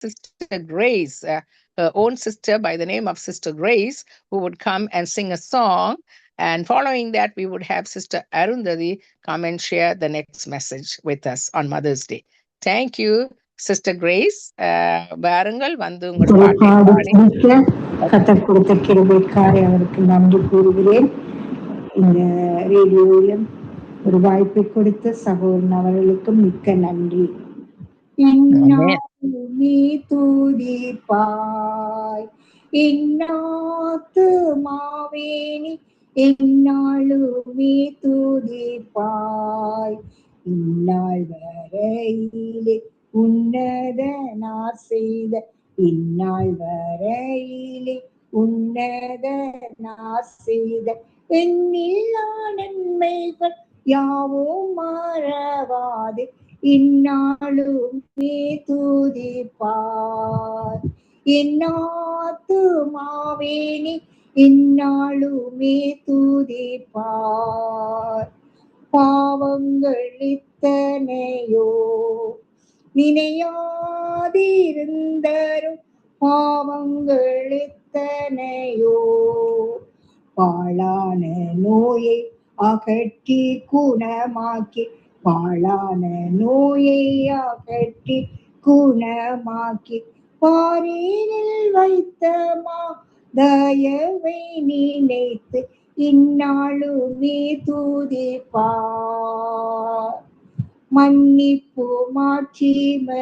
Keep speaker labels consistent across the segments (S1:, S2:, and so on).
S1: Sister Grace, her own sister by the name of Sister Grace, who would come and sing a song. And following that, we would have Sister Arundhati come and share the next message with us on Mother's Day. Thank you, Sister Grace. வாருங்கள் வந்து உங்கள்
S2: ஒரு
S1: பாட்டை
S2: பாடி
S1: பாடி.
S2: முடிக்க கத்தர் கொடுத்த கிருபைக்காரை அவருக்கு நன்றி கூறுகிறேன். இந்த ரேடியோவிலும் ஒரு வாய்ப்பை கொடுத்த சகோதரன் அவர்களுக்கும் மிக்க நன்றி. இந்நாளுமே துதிப்பாய் இந்நாத்துமாவேனி இந்நாளுமே துதிப்பாய் இந்நாள் வரையிலே உன்னதனார் செய்த இந்நாள் வரையிலே உன்னதனார் செய்த எண்ணில்லா நன்மைகள் யாவும் மறவாது இந்நாளுமே துதிப்பார் இந்நாத்துமாவேனி இந்நாளுமே துதிப்பார் பாவங்கள் இத்தனையோ நினையாதிருந்தரும் பாவங்கள் இத்தனையோ பாழான நோயை அகற்றி குணமாக்கி பாழான நோயை அகற்றி குணமாக்கி பாரினில் வைத்தமா தயவை நினைத்து இந்நாளுமே துதிப்பார் மன்னிப்பு மாட்சிமையாம்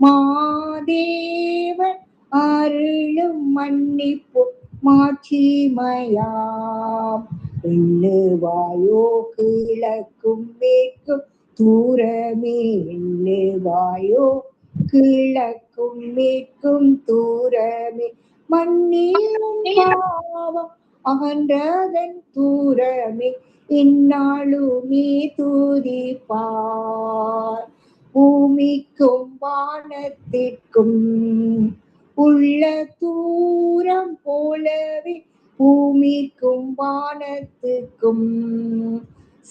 S2: மாதேவன் அருளும் மன்னிப்பு மாட்சிமையாம் எண்ணுவாயோ கிழக்கும் மேற்கும் தூரமே எண்ணுவாயோ கிழக்கும் மேற்கும் தூரமே மண்ணிலும் பாவம் அகன்றதன் தூரமே இந்நாளுமே துதிப்பார் பூமிக்கும் வானத்திற்கும் உள்ள தூரம் போலவே பூமிக்கும் வானத்துக்கும்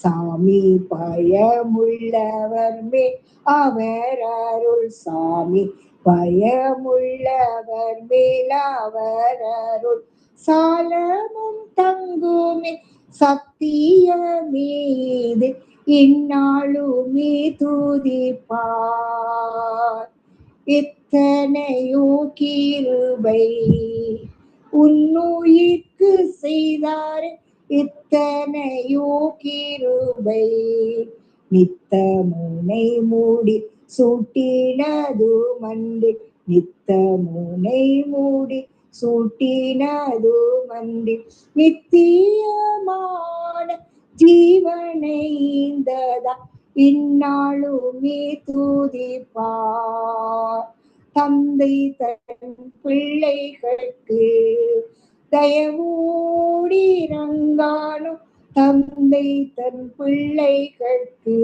S2: சாமி பயமுள்ளவர் மேல் அவர் அருள் சாமி பயமுள்ளவர் மேல் அவர் அருள் சாலமும் தங்குமே சத்தியமீது இந்நாளுமே துதிப்பார் எத்தனையோ கிருபை உன்னுயிர்க்கு செய்தாரே இத்தனையோ கிருபை நித்த முனை மூடி சூட்டினது மண்டி நித்த முனை மூடி சூட்டினது மண்டி நித்தியமான ஜீவனை ஈந்ததா இந்நாளுமே துதிப்பார் தந்தை தன் பிள்ளைகளுக்கு தயவூடி ரங்கானும் தந்தை தன் பிள்ளைகளுக்கு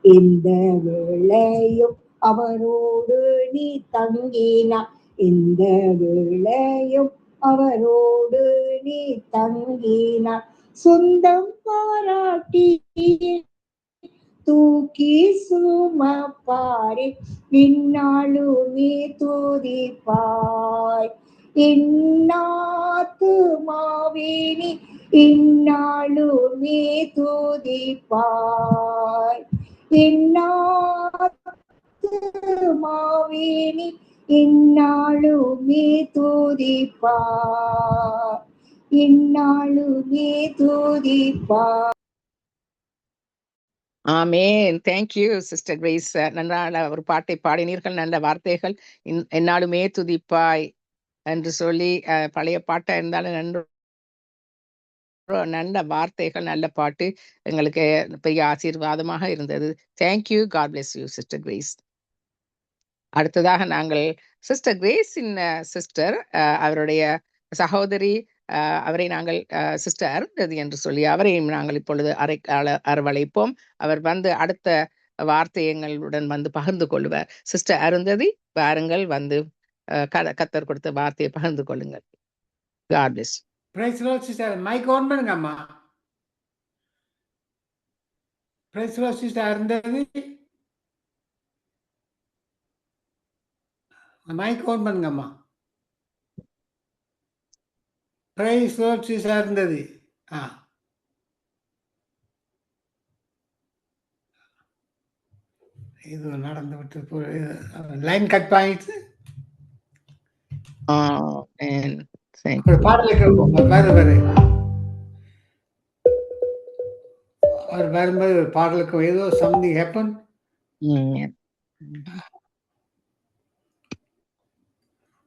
S2: இந்த வேளையும் அவரோடு நீ தங்கினார் இந்த வேளையும் அவரோடு நீ தங்கினார் சொந்தம் பாராட்டி தூக்கி சுமப்பாரே இந்நாளுமே துதிப்பாய் இந்நாத்துமாவேனி இந்நாளுமே துதிப்பாய் இந்நாத்துமாவேனி இந்நாளுமே துதிப்பாய் இந்நாளுமே துதிப்பாய்.
S1: ஆமேன். Thank you sister Grace. நல்ல ஒரு பாட்டை பாடினீர்கள், நல்ல வார்த்தைகள். என்னாலுமே துதிப்பாய் என்று சொல்லி பழைய பாட்டா இருந்தாலும் நல்ல வார்த்தைகள், நல்ல பாட்டு எங்களுக்கு பெரிய ஆசீர்வாதமாக இருந்தது. Thank you. God bless you sister Grace. அடுத்ததாக நாங்கள் சிஸ்டர் கிரேஸின் சிஸ்டர், அவருடைய சகோதரி, அவரை நாங்கள் சிஸ்டர் அருந்ததி என்று சொல்லி அவரையும் நாங்கள் இப்பொழுது அரவழைப்போம். அவர் வந்து அடுத்த வார்த்தைகளுடன் வந்து பகிர்ந்து கொள்வார். சிஸ்டர் அருந்ததி, வாருங்கள், வந்து கத்தர் கொடுத்த வார்த்தையை பகிர்ந்து கொள்ளுங்கள். God bless you.
S3: Praise the Lord sister. Mic on பண்ணுங்க அம்மா. Praise the Lord sister Arundhati. Mic on பண்ணுங்கம்மா. பிரைஸ் லார்ட் சிஸ்டர் இருந்தது. இது நடந்து விட்டு லைன் கட் ஆயிடுச்சு. ஒரு பாடலை கேட்போம். அவர் வரும்போது ஒரு பாடலுக்கு ஏதோ சம்திங் ஹேப்பன்.